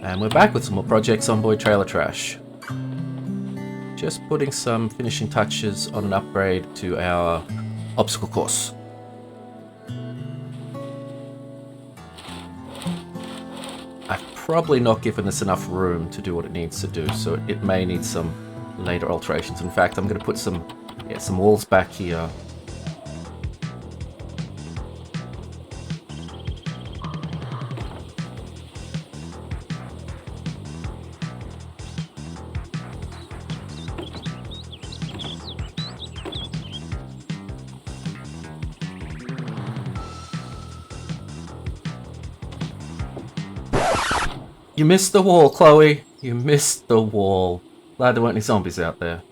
And we're back with some more projects Zomboid Trailer Trash. Just putting some finishing touches on an upgrade to our obstacle course. I've probably not given this enough room to do what it needs to do, so it may need some later alterations. In fact, I'm going to put some walls back here. You missed the wall, Chloe. You missed the wall. Glad there weren't any zombies out there.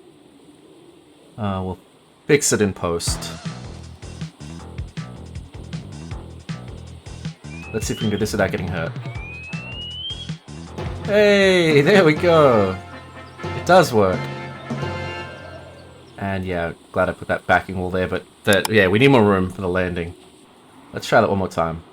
We'll fix it in post. Let's see if we can do this without getting hurt. Hey, there we go. It does work. And yeah, glad I put that backing wall there, but yeah, we need more room for the landing. Let's try that one more time.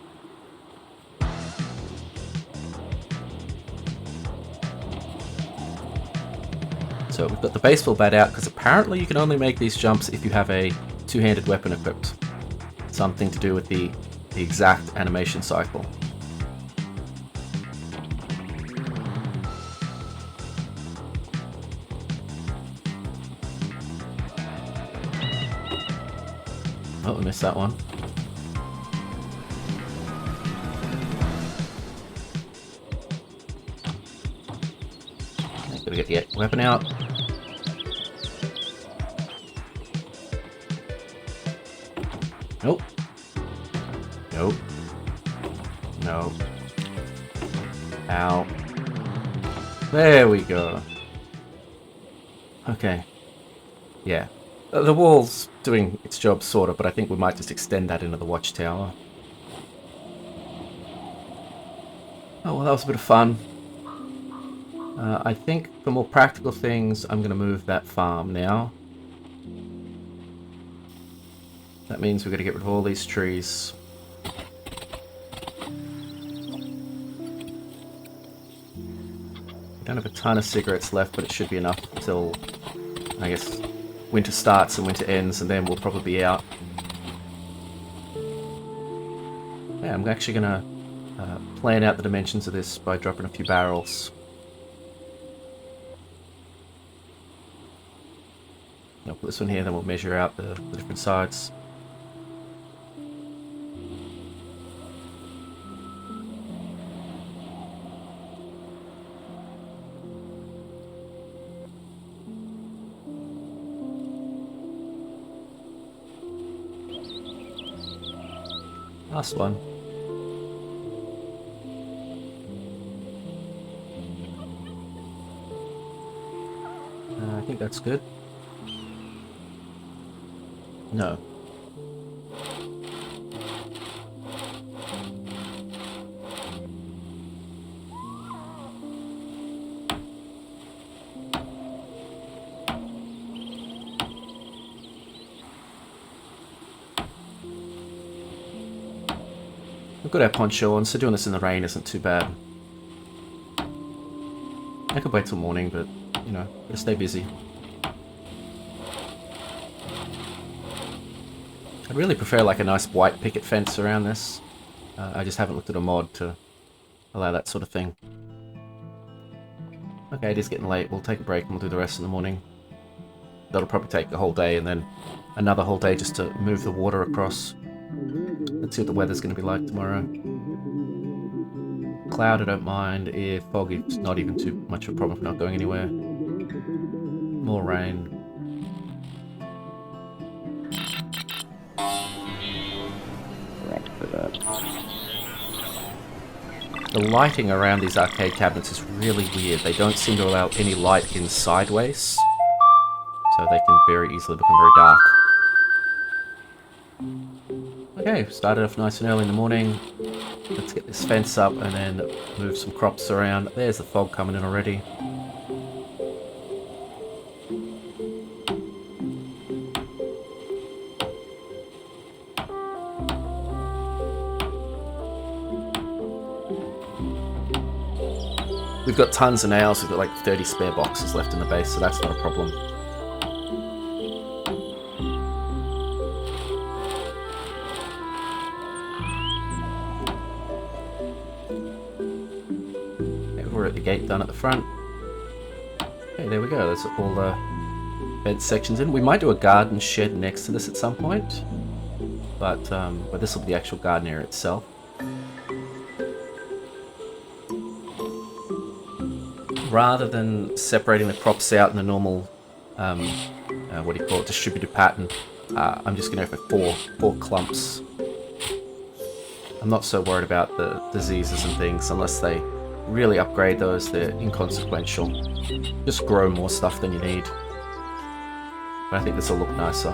So we've got the baseball bat out, because apparently you can only make these jumps if you have a two-handed weapon equipped. Something to do with the exact animation cycle. Oh, we missed that one. Gotta get the weapon out. Nope. Nope. No. Ow. There we go. Okay. Yeah. The wall's doing its job, sort of, but I think we might just extend that into the watchtower. Oh, well, that was a bit of fun. I think for more practical things, I'm going to move that farm now. That means we're going to get rid of all these trees. We don't have a ton of cigarettes left, but it should be enough until, I guess, winter starts and winter ends, and then we'll probably be out. Yeah, I'm actually going to plan out the dimensions of this by dropping a few barrels. I'll put this one here, then we'll measure out the different sides. Last one. I think that's good. No. We've got our poncho on, so doing this in the rain isn't too bad. I could wait till morning, but, you know, gotta stay busy. I'd really prefer like a nice white picket fence around this. I just haven't looked at a mod to allow that sort of thing. Okay, it is getting late. We'll take a break and we'll do the rest in the morning. That'll probably take the whole day and then another whole day just to move the water across. Let's see what the weather's going to be like tomorrow. Cloud, I don't mind. If foggy, it's not even too much of a problem for not going anywhere. More rain. The lighting around these arcade cabinets is really weird. They don't seem to allow any light in sideways, so they can very easily become very dark. Okay, started off nice and early in the morning. Let's get this fence up and then move some crops around. There's the fog coming in already. We've got tons of nails. We've got like 30 spare boxes left in the base, so that's not a problem. Okay, we're at the gate done at the front. Okay, there we go. That's all the bed sections in. We might do a garden shed next to this at some point, but this will be the actual garden area itself. Rather than separating the crops out in the normal, what do you call it, distributed pattern, I'm just going to go for four clumps. I'm not so worried about the diseases and things unless they really upgrade those. They're inconsequential. Just grow more stuff than you need. But I think this will look nicer.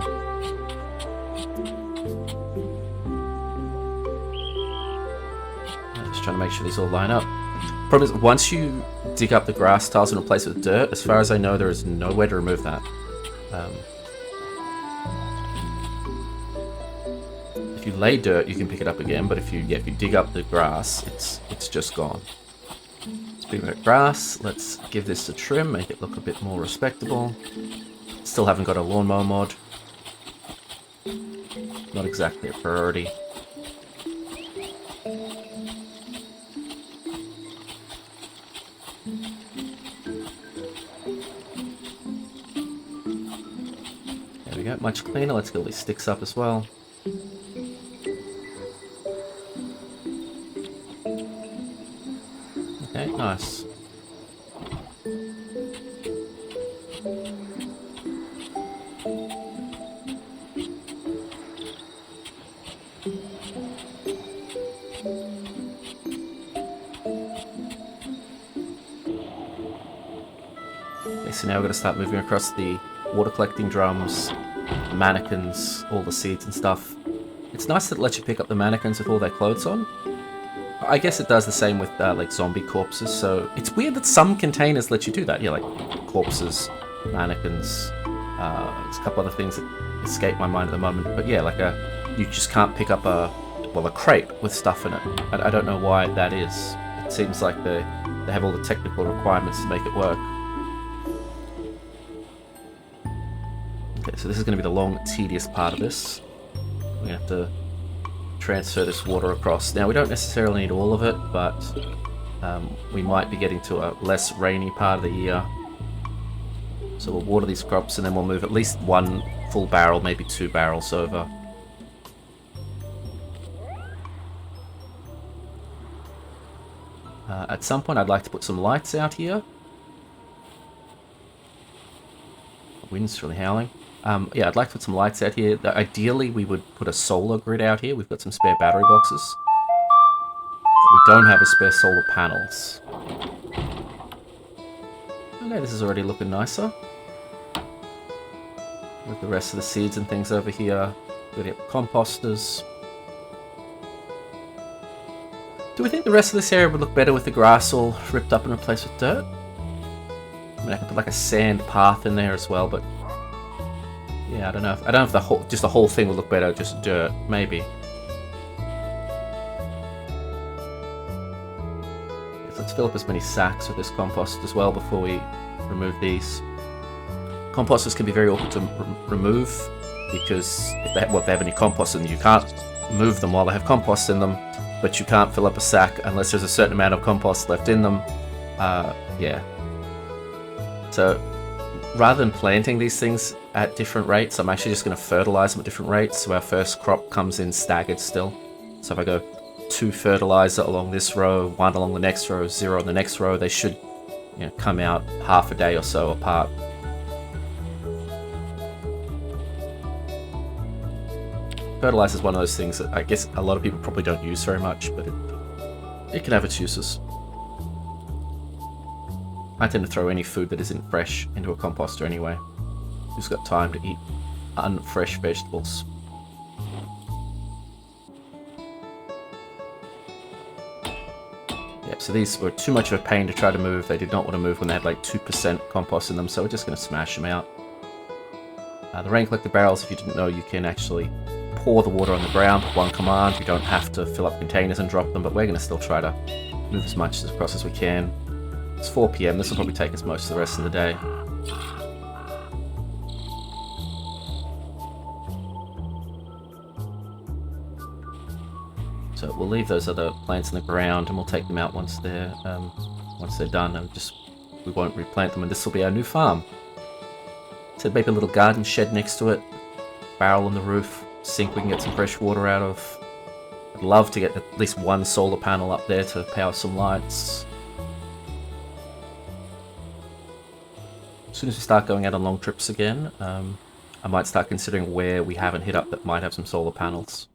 Just trying to make sure these all line up. Problem is, once you dig up the grass tiles and replace it with dirt, as far as I know, there is nowhere to remove that. If you lay dirt, you can pick it up again, but if you dig up the grass, it's just gone. Let's bring back grass. Let's give this a trim, make it look a bit more respectable. Still haven't got a lawnmower mod. Not exactly a priority. There we go, much cleaner. Let's get all these sticks up as well. Okay, nice. Okay, so now we're going to start moving across the water collecting drums, the mannequins, all the seeds and stuff. It's nice that it lets you pick up the mannequins with all their clothes on. I guess it does the same with like zombie corpses, so it's weird that some containers let you do that. Yeah, like corpses, mannequins, there's a couple other things that escape my mind at the moment. But yeah, like you just can't pick up a crate with stuff in it. I don't know why that is. It seems like they have all the technical requirements to make it work. Okay, so this is going to be the long, tedious part of this. We're going to have to transfer this water across. Now, we don't necessarily need all of it, but we might be getting to a less rainy part of the year. So we'll water these crops and then we'll move at least one full barrel, maybe 2 barrels over. At some point, I'd like to put some lights out here. The wind's really howling. Yeah, I'd like to put some lights out here. Ideally, we would put a solar grid out here. We've got some spare battery boxes. We don't have a spare solar panels. Okay, this is already looking nicer. With the rest of the seeds and things over here. We've got composters. Do we think the rest of this area would look better with the grass all ripped up and replaced with dirt? I mean, I could put like a sand path in there as well, but yeah, I don't know if the whole thing would look better, just dirt, maybe. Let's fill up as many sacks with this compost as well before we remove these. Composters can be very awkward to remove because if they have any compost in them, you can't move them while they have compost in them, but you can't fill up a sack unless there's a certain amount of compost left in them. Yeah. So rather than planting these things at different rates, I'm actually just going to fertilize them at different rates, so our first crop comes in staggered still. So if I go 2 fertilizer along this row, 1 along the next row, 0 on the next row, they should, come out half a day or so apart. Fertilizer is one of those things that I guess a lot of people probably don't use very much, but it can have its uses. I tend to throw any food that isn't fresh into a composter anyway. Who's got time to eat unfresh vegetables? Yep, so these were too much of a pain to try to move. They did not want to move when they had like 2% compost in them, so we're just going to smash them out. The rain collector barrels, if you didn't know, you can actually pour the water on the ground with one command. You don't have to fill up containers and drop them, but we're going to still try to move as much across as we can. It's 4 PM. This will probably take us most of the rest of the day. So we'll leave those other plants in the ground, and we'll take them out once they're done, and we won't replant them. And this will be our new farm. So maybe a little garden shed next to it, barrel on the roof, sink we can get some fresh water out of. I'd love to get at least one solar panel up there to power some lights. As soon as we start going out on long trips again, I might start considering where we haven't hit up that might have some solar panels.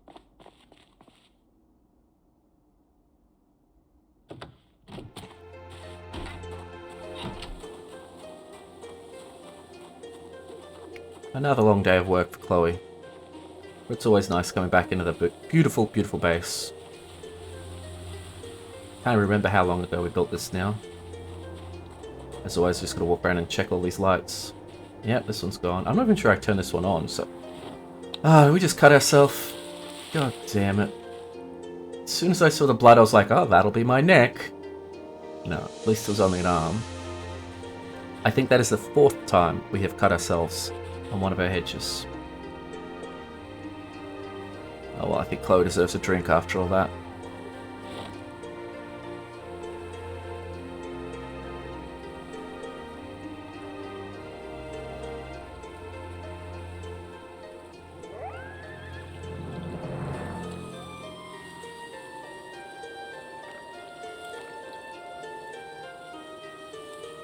Another long day of work for Chloe. But it's always nice coming back into the beautiful, beautiful base. Can't remember how long ago we built this now. As always, just gotta walk around and check all these lights. Yep, this one's gone. I'm not even sure I turned this one on, so... we just cut ourselves. God damn it. As soon as I saw the blood, I was like, oh, that'll be my neck. No, at least it was only an arm. I think that is the 4th time we have cut ourselves on one of our hedges. Oh well, I think Chloe deserves a drink after all that.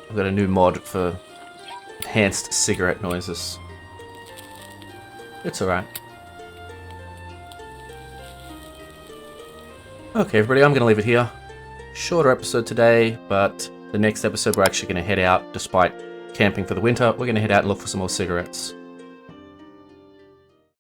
I've got a new mod for enhanced cigarette noises. It's alright. Okay, everybody, I'm going to leave it here. Shorter episode today, but the next episode we're actually going to head out, despite camping for the winter, we're going to head out and look for some more cigarettes.